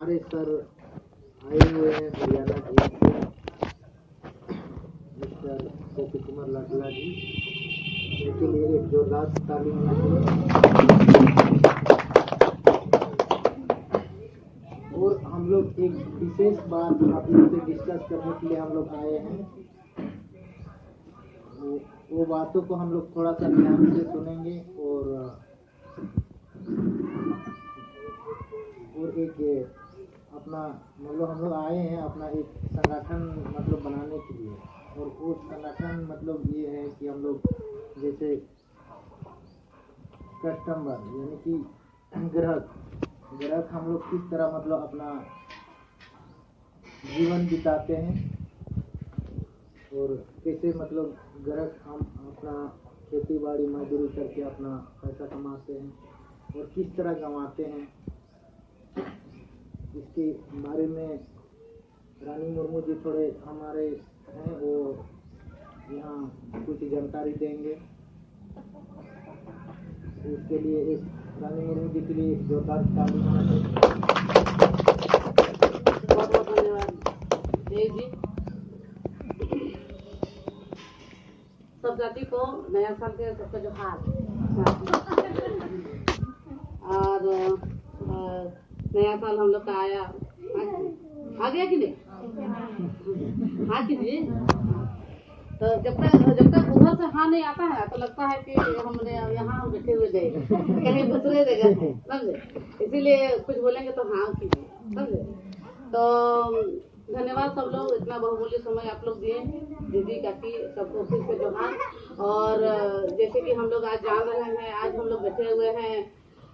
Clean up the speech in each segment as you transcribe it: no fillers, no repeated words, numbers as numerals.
हमारे सर आए हुए हैं हरियाणा जी से, मिस्टर गोपी कुमार लाडला जी, उनके लिए एक जोरदार ताली होना चाहिए। और हम लोग एक विशेष बात आप लोग से डिस्कस करने के लिए हम लोग आए हैं। वो बातों को हम लोग थोड़ा सा ध्यान से सुनेंगे और एक अपना मतलब हम लोग आए हैं अपना एक संगठन मतलब बनाने के लिए। और वो संगठन मतलब ये है कि हम लोग जैसे कस्टमर यानी कि ग्राहक हम लोग किस तरह मतलब अपना जीवन बिताते हैं और कैसे मतलब ग्राहक हम अपना खेती बाड़ी मजदूरी करके अपना पैसा कमाते हैं और किस तरह कमाते हैं, इसके बारे में रानी मुर्मू जी थोड़े हमारे हैं, वो यहाँ कुछ जानकारी देंगे। उसके लिए इस रानी मुर्मू जी के लिए एक जोरदार ताली होना चाहिए। बहुत बहुत धन्यवाद जय जी। सब जाति को नया साल के सबका जोहार। और नया साल हम लोग का आया आ गया कि नहीं? हाँ कीजिए। तो जब तक उधर से हाँ नहीं आता है तो लगता है कि हमने यहाँ हम बैठे हुए गए कहीं दूसरे जगह है, समझे? इसीलिए कुछ बोलेंगे तो हाँ कीजिए, समझे? तो धन्यवाद सब लोग, इतना बहुमूल्य समय आप लोग दिए। दीदी काकी सबको फिर से जोहार। और जैसे कि हम लोग आज जान रहे हैं, आज हम लोग बैठे हुए हैं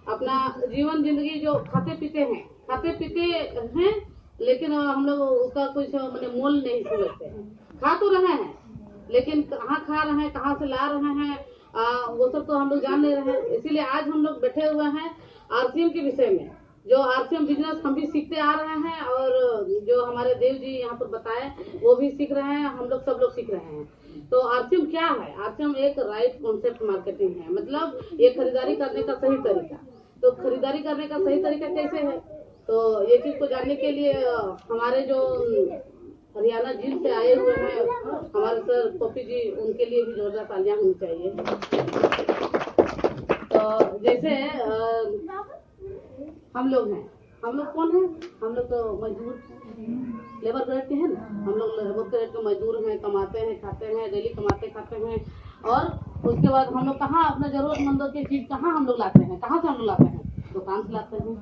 अपना जीवन जिंदगी जो खाते पीते हैं, लेकिन हम लोग उसका कुछ मैंने मोल नहीं समझते हैं। खा तो रहे हैं लेकिन कहाँ खा रहे हैं, कहाँ से ला रहे हैं, वो सब तो हम लोग जान नहीं रहे हैं। इसीलिए आज हम लोग बैठे हुए हैं आरसीएम के विषय में, जो आरसीएम बिजनेस हम भी सीखते आ रहे हैं और जो हमारे देव जी यहाँ पर बताए वो भी सीख रहे हैं, हम लोग सब लोग सीख रहे हैं। तो आरसीएम क्या है? आरसीएम एक राइट कॉन्सेप्ट मार्केटिंग है, मतलब ये खरीदारी करने का सही तरीका। तो खरीदारी करने का सही तरीका कैसे है, तो ये चीज को जानने के लिए हमारे जो हरियाणा जिले से आए हुए हैं हमारे सर गोपी जी, उनके लिए भी जोरदार तालियां होनी चाहिए। तो जैसे हम लोग हैं, हम लोग कौन है? हम लोग तो मजदूर लेबर ग्रेड के हैं ना। हम लोग लेबर ग्रेड के मजदूर हैं, कमाते हैं खाते हैं, डेली कमाते खाते हैं। और उसके बाद हम लोग कहाँ अपना जरूरतमंदों की चीज कहाँ हम लोग लाते हैं? कहाँ से हम लोग लाते हैं? दुकान से लाते हैं।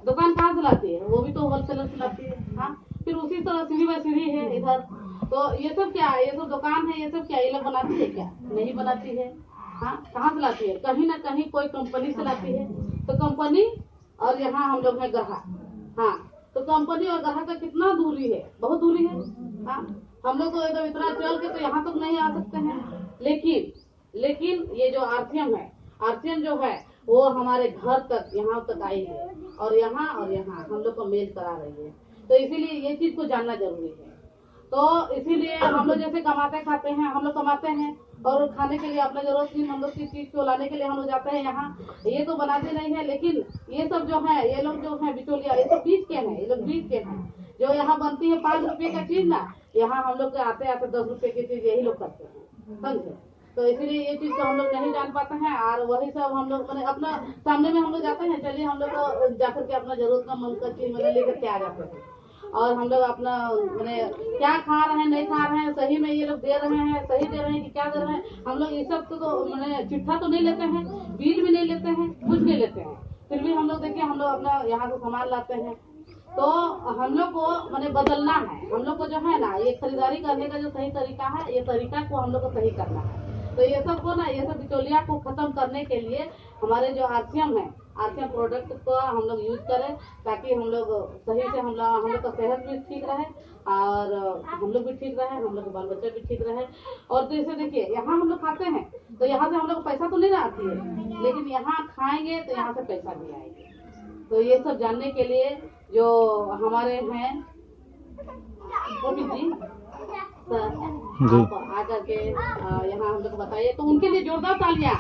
दुकान कहाँ से लाती है? वो भी तो होलसेलर से लाती है। हाँ, फिर उसी तरह सीढ़ी बाई सीढ़ी है इधर। तो ये सब क्या है? ये सब दुकान है, ये सब क्या ये लोग बनाती है? क्या नहीं बनाती है। हाँ, कहाँ से लाती है? कहीं ना कहीं कोई कंपनी से लाती है। तो कंपनी और यहाँ हम लोग हैं ग्राहक। हाँ, तो कंपनी और ग्राहक का कितना दूरी है? बहुत दूरी है। हाँ, हम लोग तो एकदम इतना चल के तो यहाँ तक नहीं आ सकते हैं। लेकिन ये जो आरसीएम है, आरसीएम जो है वो हमारे घर तक यहाँ तक आई है और यहाँ हम लोग को मेल करा रही है। तो इसीलिए ये चीज को जानना जरूरी है। तो इसीलिए हम लोग जैसे कमाते खाते हैं, हम लोग कमाते हैं और खाने के लिए अपना जरूरतमंदों की चीज को लाने के लिए हम लोग जाते हैं यहाँ। ये तो बनाते नहीं है, लेकिन ये सब जो है ये लोग जो है बिचौलिया, ये सब बीच के हैं, ये लोग बीच के हैं। जो यहाँ बनती है 5 रुपए का चीज ना, यहाँ हम लोग आते 10 रुपए की चीज यही लोग करते हैं, समझे? तो इसीलिए ये चीज को हम लोग नहीं जान पाते हैं। और वही सब हम लोग मैंने अपना सामने में हम लोग जाते हैं, चलिए हम लोग को जाकर के अपना जरूरत का मन का चीज मैंने लेकर के आ जाते हैं। और हम लोग अपना मैंने क्या खा रहे हैं, नहीं खा रहे हैं, सही में ये लोग दे रहे हैं, सही दे रहे हैं कि क्या दे रहे हैं, हम लोग ये सब तो मैंने चिट्ठा तो नहीं लेते हैं, बिल भी नहीं लेते हैं, कुछ नहीं लेते हैं। फिर भी हम लोग देखिए हम लोग अपना यहाँ से सामान लाते हैं। तो हम लोग को मैंने बदलना है, हम लोग को जो है ना ये खरीदारी करने का जो सही तरीका है, ये तरीका को हम लोग को सही करना है। तो ये सब को ना, ये सब बिचौलिया को खत्म करने के लिए हमारे जो आरसीएम है, आरसीएम प्रोडक्ट को हम लोग यूज करें, ताकि हम लोग सही से हम लोग का सेहत भी ठीक रहे और हम लोग भी ठीक रहे, हम लोग के बाल बच्चे भी ठीक रहे। और जैसे देखिए यहाँ हम लोग खाते हैं तो यहाँ से हम लोग पैसा तो नहीं आती है, लेकिन यहाँ खाएंगे तो यहाँ से पैसा भी आएंगे। तो ये सब जानने के लिए जो हमारे हैं गोपी जी सर, आप आकर के यहाँ हम लोग को बताइए। तो उनके लिए जोरदार तालियां।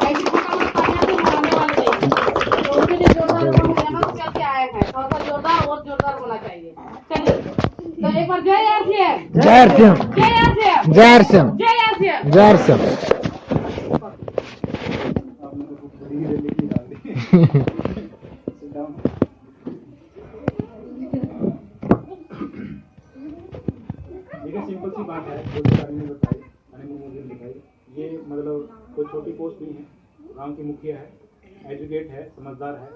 ऐसी छोटा मोटा तालियां तो आने वाले नहीं, तो उनके लिए जोरदार हम यहाँ से चल के आए हैं। जोरदार और जोरदार होना चाहिए। चलिए तो एक बार जय आरसीएम, जय श्याम, जय आरसीएम, जय श्याम, जय आरसीएम। जय श्याम। देखिए सिंपल सी बात है, जो सरकार ने बताई, मुझे दिखाई, ये मतलब कोई छोटी पोस्ट नहीं है, गांव की मुखिया है, एजुकेट है, समझदार है,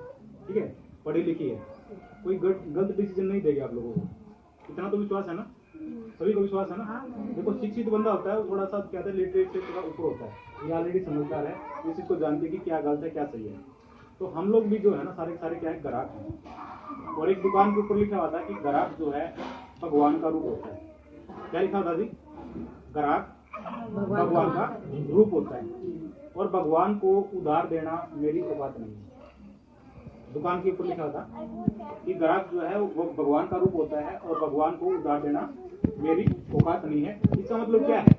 ठीक है, पढ़ी लिखी है, कोई गलत डिसीजन नहीं देगी आप लोगों को, इतना तो विश्वास है ना, सभी को विश्वास है ना। देखो शिक्षित बंदा होता है वो थोड़ा सा क्या है, लिटरेट से थोड़ा ऊपर होता है, ये ऑलरेडी समझदार है, इस चीज को जानते हैं कि क्या गलत है क्या सही है। तो हम लोग भी जो है ना सारे क्या है, ग्राहक हैं। और एक दुकान के ऊपर लिखा हुआ था कि ग्राहक जो है भगवान का रूप होता है। क्या लिखा होता जी? ग्राहक भगवान का रूप होता है और भगवान को उधार देना मेरी औकात नहीं है। दुकान के ऊपर लिखा था कि ग्राहक जो है वो भगवान का रूप होता है और भगवान को उधार देना मेरी औकात नहीं है। इसका मतलब क्या है?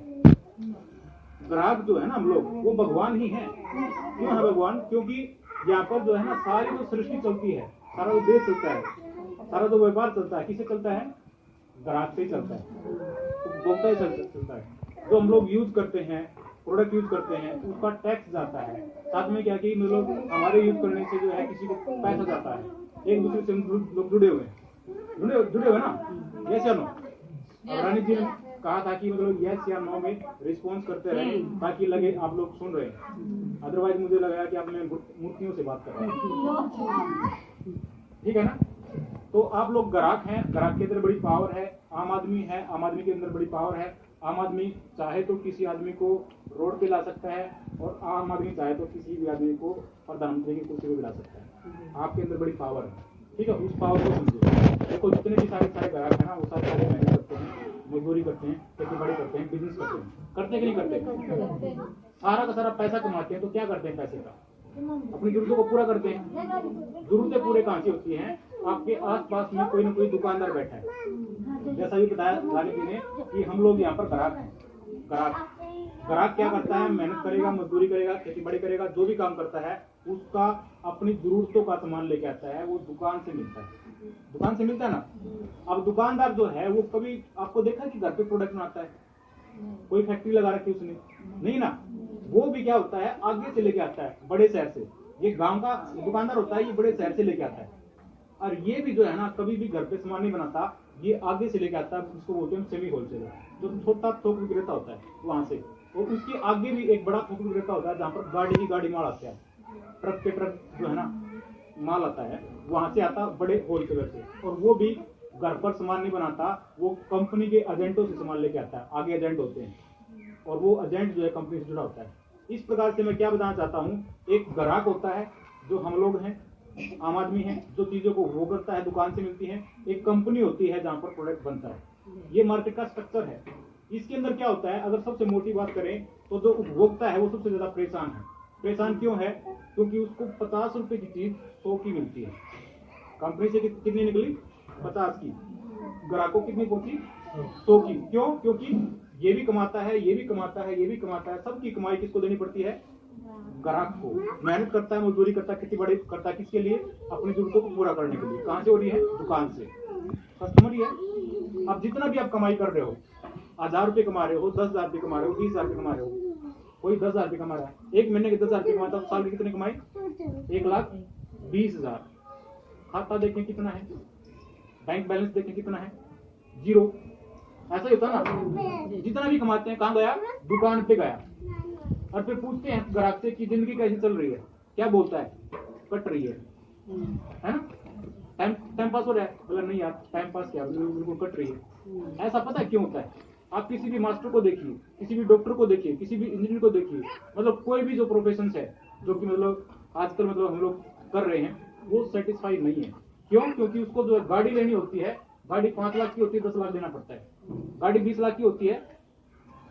ग्राहक जो है ना हम लोग वो भगवान ही है। क्यों है भगवान? क्योंकि यहाँ पर जो है ना सारी जो सृष्टि चलती है, सारा जो देश चलता है, सारा जो व्यापार चलता है, किससे चलता है? ग्राहक से ही चलता है, उपभोक्ता से चलता है। जो हम लोग यूज करते हैं, प्रोडक्ट यूज करते हैं, उसका टैक्स जाता है। साथ में क्या कि मतलब हमारे यूज करने से जो है किसी को पैसा जाता है। एक दूसरे से हम लोग जुड़े हुए ना, यस या नो? रानी जी ने कहा था कि मतलब यस या नो में रिस्पॉन्स करते रहे ताकि लगे आप लोग सुन रहे हैं, अदरवाइज मुझे लगा कि आप मूर्तियों से बात कर रहे हैं। ठीक है ना? तो आप लोग ग्राहक हैं, ग्राहक के अंदर बड़ी पावर है। आम आदमी है, आम आदमी के अंदर बड़ी पावर है। आम आदमी चाहे तो किसी आदमी को रोड पे ला सकता है और आम आदमी चाहे तो किसी भी आदमी को प्रधानमंत्री की कुर्सी पे बिठा सकता है। आपके अंदर बड़ी पावर है, ठीक है? उस पावर को समझो। देखो जितने भी सारे ग्राहक है ना, वो सारे मेहनत करते हैं, मजदूरी करते हैं, खेती बाड़ी करते हैं, बिजनेस करते कि नहीं करते? सारा का सारा पैसा कमाते हैं। तो क्या करते हैं पैसे का? अपनी जरूरतों को पूरा करते हैं। जरूरतें पूरे कहाँ से होती हैं? आपके आसपास में कोई ना कोई दुकानदार बैठा है। जैसा भी बताया रानी जी ने कि हम लोग यहाँ पर ग्राहक हैं। ग्राहक क्या करता है? मेहनत करेगा, मजदूरी करेगा, खेती बाड़ी करेगा, जो भी काम करता है उसका अपनी जरूरतों का सामान लेके आता है, वो दुकान से मिलता है। दुकान से मिलता है ना। अब दुकानदार जो है वो कभी आपको देखा कि घर पे प्रोडक्ट बनाता है? कोई फैक्ट्री लगा रखी उसने? नहीं ना। वो भी क्या होता है, आगे से लेके आता है, बड़े शहर से। ये गांव का दुकानदार होता है, ये बड़े शहर से लेके आता है। और ये भी जो है ना कभी भी घर पे सामान नहीं बनाता, ये आगे से लेके आता है। उसको बोलते हैं सेमी होलसेलर, जो छोटा थोक विक्रेता होता है वहां से। और उसके आगे भी एक बड़ा थोक विक्रेता होता है जहाँ पर गाड़ी ही गाड़ी माल आता है, ट्रक के ट्रक जो है ना माल आता है, वहां से आता बड़े होलसेलर से। और वो भी घर पर सामान नहीं बनाता, वो कंपनी के एजेंटों से सामान लेके आता है। आगे एजेंट होते हैं और वो एजेंट जो है कंपनी से जुड़ा होता है। इस प्रकार से मैं क्या बताना चाहता हूँ, एक ग्राहक होता है जो हम लोग हैं, आम आदमी है, जो चीजों को वो करता है, दुकान से मिलती है। एक कंपनी होती है जहाँ पर प्रोडक्ट बनता है। ये मार्केट का स्ट्रक्चर है। इसके अंदर क्या होता है, अगर सबसे मोटी बात करें तो जो उपभोक्ता है वो सबसे ज्यादा परेशान है। परेशान क्यों है? क्योंकि उसको 50 रुपए की चीज 100 की मिलती है। कंपनी से कितनी निकली? 50 की। ग्राहकों कितनी पहुंची? 100 की। क्यों? क्योंकि ये भी कमाता है, ये भी कमाता है, ये भी कमाता है। सबकी कमाई किसको देनी पड़ती है? ग्राहक को। मेहनत करता है, मजदूरी करता है, खेती बाड़ी करता है, किसके लिए? अपनी जरूरतों को पूरा करने के लिए। कहां से हो रही है? दुकान से। कस्टमर ही है। अब जितना भी आप कमाई कर रहे हो, 1000 रुपये कमा रहे हो, 10,000 रुपये कमा रहे हो, 20,000 रुपये कमा रहे हो, कोई 10,000 रुपये कमा रहा है, एक महीने के 10,000 रुपये कमाता है, साल की कितनी कमाई? 1,20,000। खाता देखें कितना है, बैंक बैलेंस देखें कितना है? 0। ऐसा ही होता ना, जितना भी कमाते हैं कहाँ गया? दुकान पे गया। और फिर पूछते हैं ग्राहक से कि जिंदगी कैसी चल रही है? क्या बोलता है? कट रही है ना? टाइम पास हो रहा है? बोला नहीं यार टाइम पास क्या, बिल्कुल कट रही है। ऐसा पता है क्यों होता है? आप किसी भी मास्टर को देखिए, किसी भी डॉक्टर को देखिए, किसी भी इंजीनियर को देखिए, मतलब कोई भी जो प्रोफेशन है जो कि मतलब आजकल मतलब हम लोग कर रहे हैं, वो सेटिस्फाइड नहीं है। क्यों? क्योंकि उसको जो गाड़ी लेनी होती है, गाड़ी 5 लाख की होती है, 10 लाख देना पड़ता है। गाड़ी 20 लाख की होती है,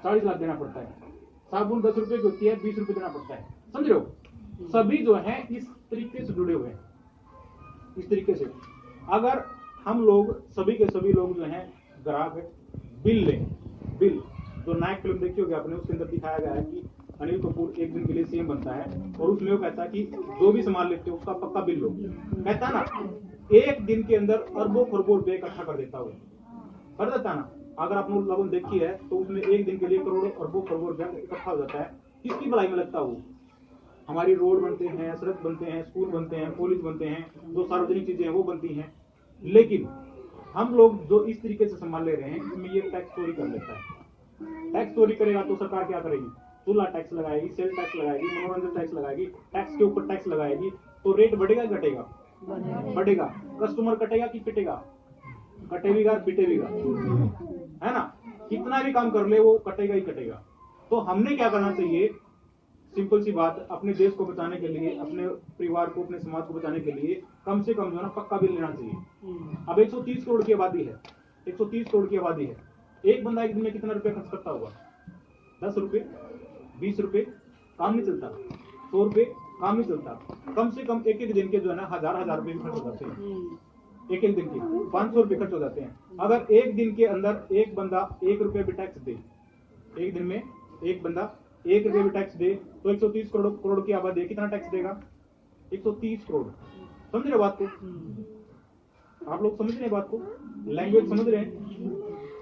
40 लाख देना पड़ता है। साबुन 10 रुपए की होती है, 20 रुपए देना पड़ता है। समझ रहे हो? सभी जो है इस तरीके से जुड़े हुए हैं। इस तरीके से अगर हम लोग सभी के सभी लोग जो हैं ग्राहक है, बिल लें। बिल जो नायक फिल्म देखी होगी आपने, उसके अंदर दिखाया गया है कि अनिल कपूर एक दिन के लिए सीएम बनता है और उसमें वो कहता है कि जो भी सामान लेते हो उसका पक्का बिल लो। कहता है ना, एक दिन के अंदर अरबों खरबों रुपए इकट्ठा कर देता हो, कर देता ना। अगर आपने लगन देखी है तो उसमें एक दिन के लिए करोड़ों अरबों खरबों रुपया इकट्ठा हो जाता है। किसकी भलाई में लगता हो? हमारी रोड बनते हैं, सड़क बनते हैं, स्कूल बनते हैं, कॉलेज बनते हैं, जो सार्वजनिक चीजें हैं वो बनती हैं। लेकिन हम लोग जो इस तरीके से संभाल ले रहे हैं, इसमें ये टैक्स चोरी कर लेता है। टैक्स चोरी करेगा तो सरकार क्या करेगी? चूल्हा टैक्स लगाएगी, सेल टैक्स लगाएगी, मनोरंजन टैक्स लगाएगी, टैक्स के ऊपर टैक्स लगाएगी, तो रेट बढ़ेगा घटेगा? बढ़ेगा। कस्टमर कटेगा कि पिटेगा? कटेगा पिटेगा, है ना। कितना भी काम कर ले वो कटेगा ही कटेगा। तो हमने क्या करना चाहिए? सिंपल सी बात, अपने देश को बचाने के लिए, अपने परिवार को, अपने समाज को बचाने के लिए कम से कम जो है ना पक्का बिल लेना चाहिए। अब 130 करोड़ की आबादी है, 130 करोड़ की आबादी है। एक बंदा एक दिन में कितना रुपया खर्च करता होगा? 10 रुपए, 20 रुपए, काम नहीं चलता। 100 रुपए, काम नहीं चलता। कम से कम एक दिन के जो है ना हजार रुपए खर्च हो जाते हैं। एक दिन के 500 रुपए खर्च हो जाते हैं। अगर एक दिन के अंदर एक बंदा 1 रुपये भी टैक्स दे, एक दिन में एक बंदा 1 रुपये भी टैक्स दे, तो 130 करोड़ की आबादी कितना टैक्स देगा? 130 करोड़। समझ रहे बात को? आप लोग समझ रहे बात को? लैंग्वेज समझ रहे हैं?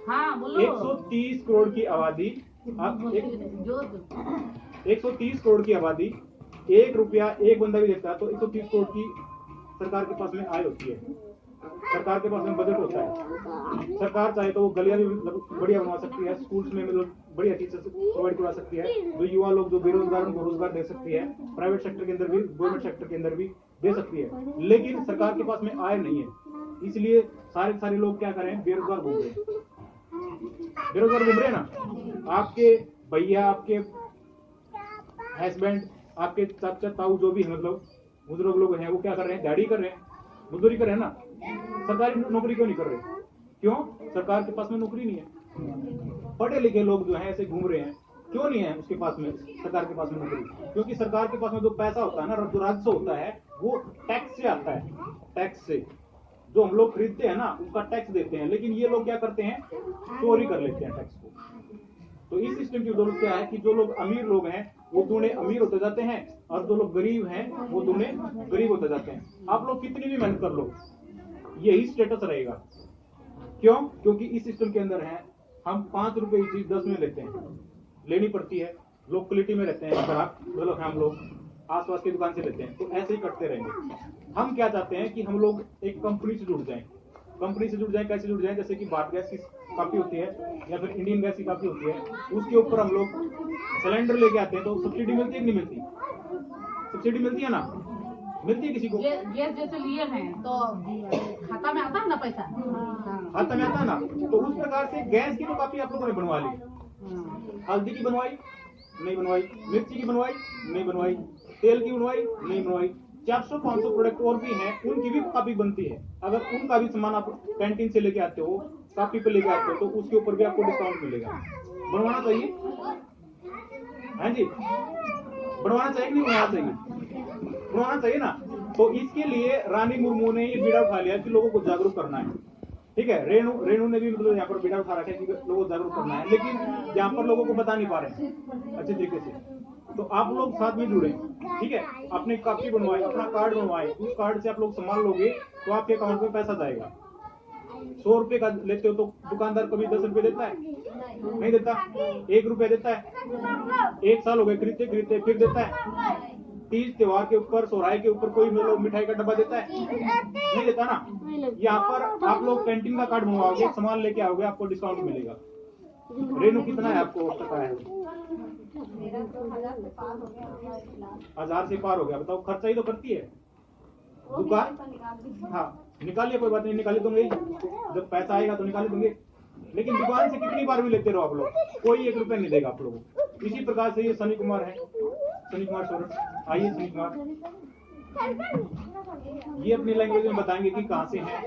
हाँ बोलो। 130 करोड़ की आबादी, 130 करोड़ की आबादी, 1 रुपया एक बंदा भी देता है तो 130 करोड़ की सरकार के पास में आय होती है। सरकार के पास में बजट होता है। सरकार चाहे तो वो गलियां भी बढ़िया बनवा सकती है, स्कूल्स में मतलब बढ़िया टीचर प्रोवाइड करवा सकती है, जो युवा लोग जो बेरोजगार उनको रोजगार दे सकती है, प्राइवेट सेक्टर के अंदर भी, गवर्नमेंट सेक्टर के अंदर भी दे सकती है। लेकिन सरकार के पास में आय नहीं है, इसलिए सारे लोग क्या करें? बेरोजगार घूम रहे हैं। बेरोजगार घूम रहे हैं ना। आपके भैया, आपके हस्बैंड, आपके चाचा ताऊ जो भी है, मतलब बुजुर्ग लोग हैं, वो क्या कर रहे हैं? दिहाड़ी कर रहे हैं, मजदूरी कर रहे हैं ना। सरकारी नौकरी क्यों नहीं कर रहे? क्यों? सरकार के पास में नौकरी नहीं है। पढ़े लिखे लोग जो हैं ऐसे घूम रहे हैं, क्यों नहीं है उसके पास में, सरकार के पास में नौकरी? क्योंकि सरकार के पास में जो पैसा होता है ना, जो राजस्व होता है, वो टैक्स से आता है। टैक्स से जो हम लोग खरीदते हैं ना, उसका टैक्स देते हैं। लेकिन ये लोग क्या करते हैं? चोरी कर लेते हैं टैक्स को। तो इस सिस्टम की जरूरत क्या है कि जो लोग अमीर लोग हैं वो दूने अमीर होते जाते हैं, और जो लोग गरीब हैं वो दूने गरीब होते जाते हैं। आप लोग कितनी भी मेहनत कर लो, यही स्टेटस रहेगा। क्यों? क्योंकि इस सिस्टम के अंदर है, हम 5 रुपए की चीज 10 में लेते हैं, लेनी पड़ती है। लोकलिटी में रहते हैं ग्राहक, मतलब हम लोग आसपास की दुकान से लेते हैं, तो ऐसे ही करते रहेंगे। हम क्या चाहते हैं कि हम लोग एक कंपनी से जुड़ जाएं। कंपनी से जुड़ जाएं, कैसे जुड़ जाएं? जैसे कि भारत गैस की काफी होती है, या फिर इंडियन गैस की काफी होती है, उसके ऊपर हम लोग सिलेंडर लेके आते हैं, तो सब्सिडी मिलती है कि नहीं मिलती? सब्सिडी मिलती है ना, मिलती है किसी को? गैस जैसे लिए हैं तो खाता में आता है ना पैसा, खाता में आता है ना। तो उस प्रकार से गैस की तो काफी आप लोगों ने बनवा ली। हल्दी की बनवाई? नहीं बनवाई। मिर्ची की बनवाई? नहीं बनवाई। तेल की बनवाई? नहीं बनवाई। 400-500 प्रोडक्ट और भी हैं, उनकी भी काफी बनती है। अगर उनका भी सामान आप कैंटीन से लेके आते हो, काफी पे लेके आते हो, तो उसके ऊपर भी आपको डिस्काउंट मिलेगा। बनवाना चाहिए? हाँ जी, बनवाना चाहिए कि नहीं बनवाना चाहिए? बनवाना चाहिए ना। तो इसके लिए रानी मुर्मू ने ये बीड़ा उठा लिया कि लोगों को जागरूक करना है। ठीक है, रेणु ने भी मतलब यहाँ पर बीड़ा उठा रखा है कि लोगों को जागरूक करना है, लेकिन यहाँ पर लोगों को बता नहीं पा रहे हैं अच्छे तरीके से। तो आप लोग साथ में जुड़े, ठीक है, अपने कापी बनवाए, अपना कार्ड बनवाए। उस कार्ड से आप लोग सामान लोगे तो आपके अकाउंट में पैसा जाएगा। 100 रुपए का लेते हो तो दुकानदार कभी 10 रुपए देता है? नहीं देता। 1 रुपया देता है। 1 साल हो गए खरीदते खरीदते, फिर देता है। तीज त्योहार के ऊपर, सोहराय के ऊपर कोई लोग मिठाई का डब्बा देता है? नहीं देता ना। यहाँ पर आप लोग कैंटीन का कार्ड बनवाओगे, सामान लेके आओगे, आपको डिस्काउंट मिलेगा। रेनू कितना है आपको पता है? 1000 से पार हो गया। बताओ, खर्चा ही तो करती है दुकान। हाँ, निकालिए, कोई बात नहीं, निकाले दूंगे, जब पैसा आएगा तो निकाले दूंगे। लेकिन दुकान से कितनी बार भी लेते रहो आप लोग, कोई 1 रुपया नहीं देगा आप लोगों को। इसी प्रकार से ये सनी कुमार है, सनी कुमार सोरेन। आइए सनी कुमार, ये अपनी लैंग्वेज में बताएंगे कि कहाँ से हैं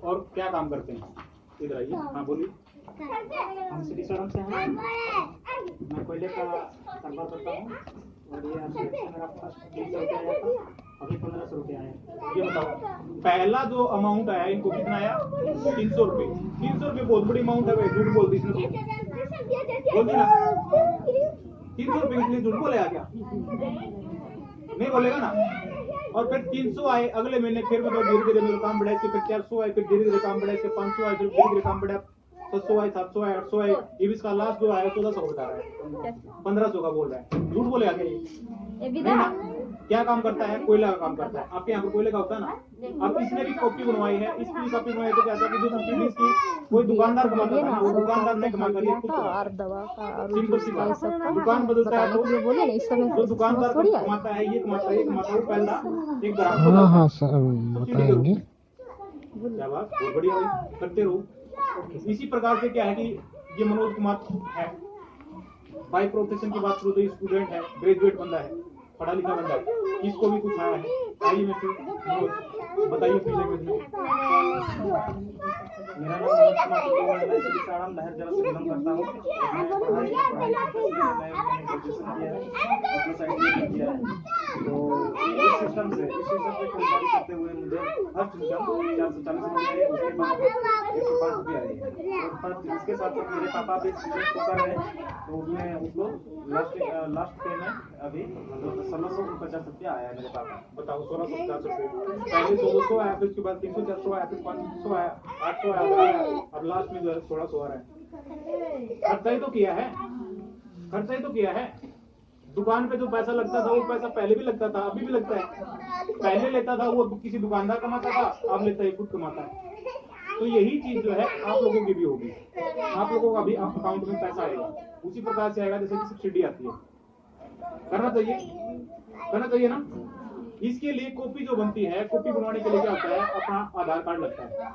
और क्या काम करते हैं। इधर आइए। हाँ बोलिए। हम सिटी शरण से हैं। मैं कोयले का कारोबार करता हूँ, और ये मेरा फर्स्ट 300 रुपया आया था, अभी 1500 रुपया आया। ये बताओ, पहला जो अमाउंट आया इनको कितना आया? 300 रुपये। 300 रुपये बहुत बड़ी अमाउंट है भाई, झूठ बोल दी इसने। बोल दी ना, 300 रुपये के लिए झूठ बोलेगा क्या? नहीं बोलेगा ना। और फिर 300 आए अगले महीने, फिर मतलब धीरे धीरे मेरा काम बढ़ा, इसके फिर 400 आए, फिर धीरे धीरे काम बढ़ा, इसके 500 आए, फिर धीरे धीरे काम बढ़ा, 700 आए, 700 आए, 800 आए, ये भी इसका लास्ट जो आया 1400 का बता रहा है, 1500 का बोल रहा है। झूठ बोले आगे नहीं ना। क्या काम करता है? कोयला का काम करता है। आपके यहाँ पर कोयले का होता है ना। अब इसने भी कॉपी बनवाई है, इसकी भी कॉपी बनवाई, तो क्या था कि जो सब्सिडी इसकी कोई दुकानदार कमाता था, वो दुकानदार नहीं कमा कर ये खुद कमाता। सिंपल सी बात, दुकान बदलता है तो जो दुकानदार कमाता है, ये कमाता है, ये कमाता है, वो पहला एक ग्राहक को बताएंगे। क्या बात, बहुत बढ़िया भाई, करते रहो। इसी प्रकार से क्या है कि ये मनोज कुमार है, बाई प्रोफेशन की बात करूँ तो स्टूडेंट है, ग्रेजुएट बंदा है, पढ़ा लिखा बंदा है, इसको भी कुछ आया है। आइए मैं फिर बताइए अपनी लैंग्वेज में। मेरा नाम मनोज कुमार है, मैं सिसाराम लहर जिला से बिलोंग करता हूँ। मैं पढ़ाई ग्रेजुएशन किया है, अपना साइड किया है। तो इस सिस्टम से खरीदारी करते हुए मुझे हर चीज 440 रुपये आए, उसके बाद 105 रुपये आए। और इसके साथ साथ मेरे पापा भी बिजनेस को कर रहे हैं, तो उसमें उसको लास्ट पेमेंट अभी 1650 रुपया आया है मेरे पापा। बताओ, 1650 रुपये, पहले 1600 आया, फिर उसके बाद 300, 400 आया, फिर 500 आया, 800 आया, अब लास्ट में जो है 1600 आ रहा है। खर्चा ही तो किया है, खर्चा ही तो किया है। दुकान पे जो पैसा लगता था वो पैसा पहले भी लगता था, अभी भी लगता है। पहले लेता था वो किसी दुकानदार कमाता था, अब लेता है खुद कमाता है। तो यही चीज जो है आप लोगों की भी होगी, आप लोगों का भी अकाउंट में पैसा आएगा, उसी प्रकार से आएगा जैसे कि सब्सिडी आती है। करना चाहिए, करना चाहिए ना। इसके लिए कॉपी जो बनती है, कॉपी बनवाने के लिए क्या होता है, अपना आधार कार्ड लगता है,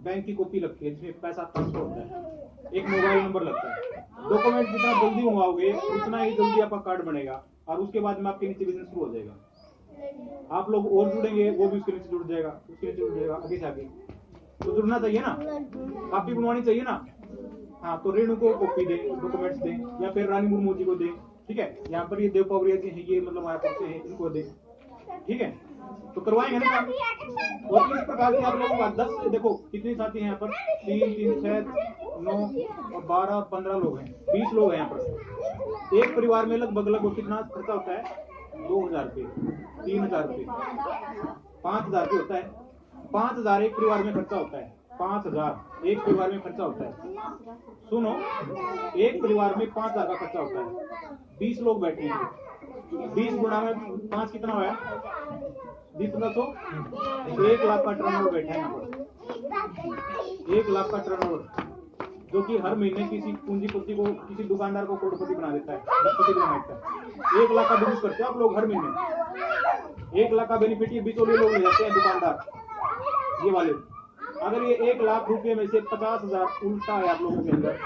बैंक की कॉपी लगती है जिसमें पैसा ट्रांसफर होता है, एक मोबाइल नंबर लगता है। डॉक्यूमेंट जितना जल्दी मंगवाओगे उतना ही जल्दी आपका कार्ड बनेगा, और उसके बाद में आपके नीचे बिजनेस शुरू हो जाएगा। आप लोग और जुड़ेंगे, वो भी उसके नीचे जुड़ जाएगा, उसके नीचे जुड़ जाएगा, आगे से आगे। तो जुड़ना चाहिए ना, कॉपी बनवानी चाहिए ना। हाँ, तो रेणु को कॉपी दे, डॉक्यूमेंट्स दे, या फिर रानी मुर्मू जी को दे, ठीक है। यहाँ पर ये देव पवरिया जी हैं, ये मतलब हमारे पास हैं, इनको दे, ठीक है। तो करवाएंगे ना काम। और इस प्रकार से आप लोगों का 10, देखो कितने साथी हैं यहाँ पर, 3, 3, 6, 9 और 12, 15 लोग हैं, 20 लोग हैं यहाँ पर। एक परिवार में लगभग कितना खर्चा होता है? 2000 रुपये, 3000 रुपये, 5000 रुपये होता है। 5000 एक परिवार में खर्चा होता है, 5000 एक परिवार में खर्चा होता है। सुनो, एक परिवार में 5000 का खर्चा होता है। 20 लोग बैठे हैं, 20 गुणा में 5 कितना हुआ? 20 100, 1 लाख का टर्नओवर बैठा है यहाँ पर। 1 लाख का टर्नओवर, जो कि हर महीने किसी पूंजीपति को, किसी दुकानदार को करोड़पति बना देता है, लखपति बना देता है। 1 लाख का बिजनेस करते हैं आप लोग हर महीने। 1 लाख का बेनिफिट ये बिचौलिए लोग ले जाते हैं, दुकानदार ये वाले। अगर ये 1 लाख रुपए में से 50,000 उल्टा है आप लोगों के अंदर,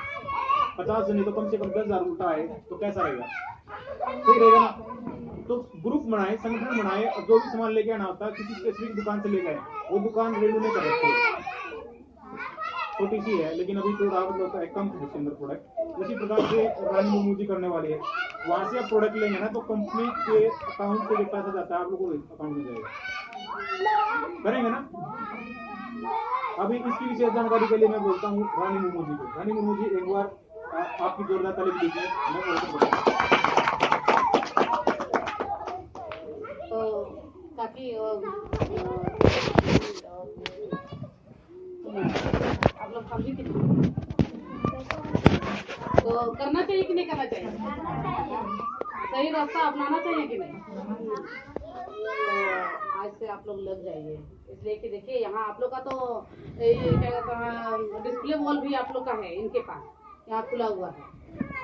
50 नहीं तो कम से कम 10,000 उल्टा है, तो कैसा रहेगा? सही रहेगा ना। तो ग्रुप बनाए, संगठन बनाए, और जो भी सामान लेके आना होता है किसी स्पेसिफिक दुकान से लेकर आए। वो दुकान रेणु ने कर रखी है, छोटी सी है, लेकिन अभी थोड़ा लोग कम है उसके अंदर प्रोडक्ट। उसी प्रकार से रानी मुर्मू जी करने वाली है, वहां से आप प्रोडक्ट लेंगे ना तो कंपनी के अकाउंट से जो पैसा जाता है आप लोगों को अकाउंट में जाएगा। करेंगे ना। अभी इसकी विशेष जानकारी के लिए मैं बोलता हूँ रानी मुर्मू जी को। रानी मुर्मू जी, एक बार आपकी जोरदार तारीफ कीजिए। तो काफी आप लोग समझी कि तो करना चाहिए कि नहीं करना चाहिए? सही रास्ता अपनाना चाहिए कि नहीं? तो आज से आप लोग लग जाइए, इसलिए कि देखिए यहाँ आप लोग का तो ये क्या कहते हैं, डिस्प्ले वॉल भी आप लोग का है, इनके पास यहाँ खुला हुआ है।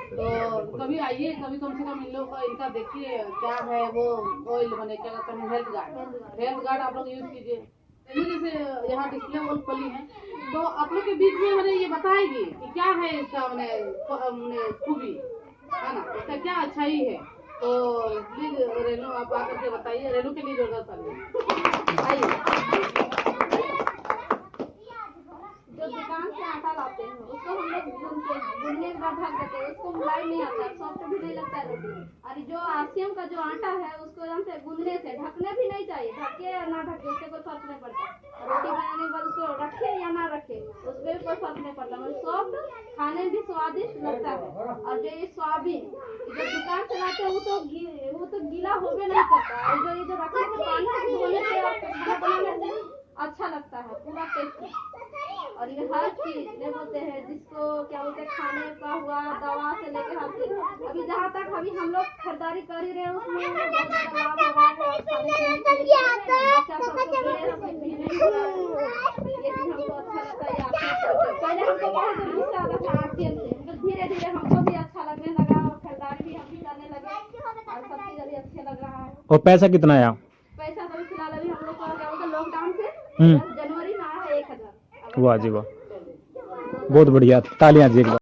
तो कभी आइए, कभी कम से कम इन लोग का इनका देखिए क्या है, वो ऑयल बने, क्या कहते हैं, हेल्थ गार्ड आप लोग यूज कीजिए। जैसे यहाँ डिस्प्ले वॉल खोली है, तो आप लोग के बीच में मैंने ये बताएगी कि क्या है इसका मैंने खूबी है ना, इसका क्या अच्छाई है। तो प्लीज रेनू आप आकर के बताइए, रेनू के लिए जोरदार तालियां। आइए। जो दुकान से आटा लाते हैं उसको हम लोग गुनने के बाद ढक देते हैं, उसको मुलायम नहीं आता, सॉफ्ट भी नहीं लगता है रोटी। और जो आरसीएम का जो आटा है उसको एकदम से गूंदने से, ढकने भी नहीं चाहिए, ढके या ना ढके उससे कोई फर्क नहीं पड़ता। रोटी बनाने के बाद उसको रखे या ना रखे उस पर भी कोई फर्क नहीं पड़ता, मतलब सॉफ्ट, खाने में भी स्वादिष्ट लगता है। और जो ये सोयाबीन जो दुकान से लाते हैं वो तो से गीला होबे नहीं करता है। जो ये जो रखने से पानी से धोने से और खाना बनाने से अच्छा लगता है, पूरा टेस्टी। और ये हर चीज ये बोलते हैं जिसको क्या बोलते हैं, खाने का हुआ, दवा से लेके हर चीज। अभी जहाँ तक अभी हम लोग खरीदारी कर ही रहे हैं उसमें बहुत ज्यादा लाभ हो रहा है। और खाने पीने के लिए बच्चा सबको दे रहे हैं, अपने पीने में हो रहा है। ये चीज हमको अच्छा लगता है। पहले हमको बहुत गुस्सा आता था आरसीएम से, धीरे धीरे हमको भी अच्छा लगने लगा और खरीदारी भी हम भी करने लगे और सब चीज अभी अच्छे लग रहा है। और पैसा कितना आया? पैसा तो फिलहाल अभी हम लोग का क्या बोलते हैं लॉकडाउन से हम्म। जनवरी में आया है 1000। वाह जी वाह, बहुत बढ़िया, तालियां जी एक बार।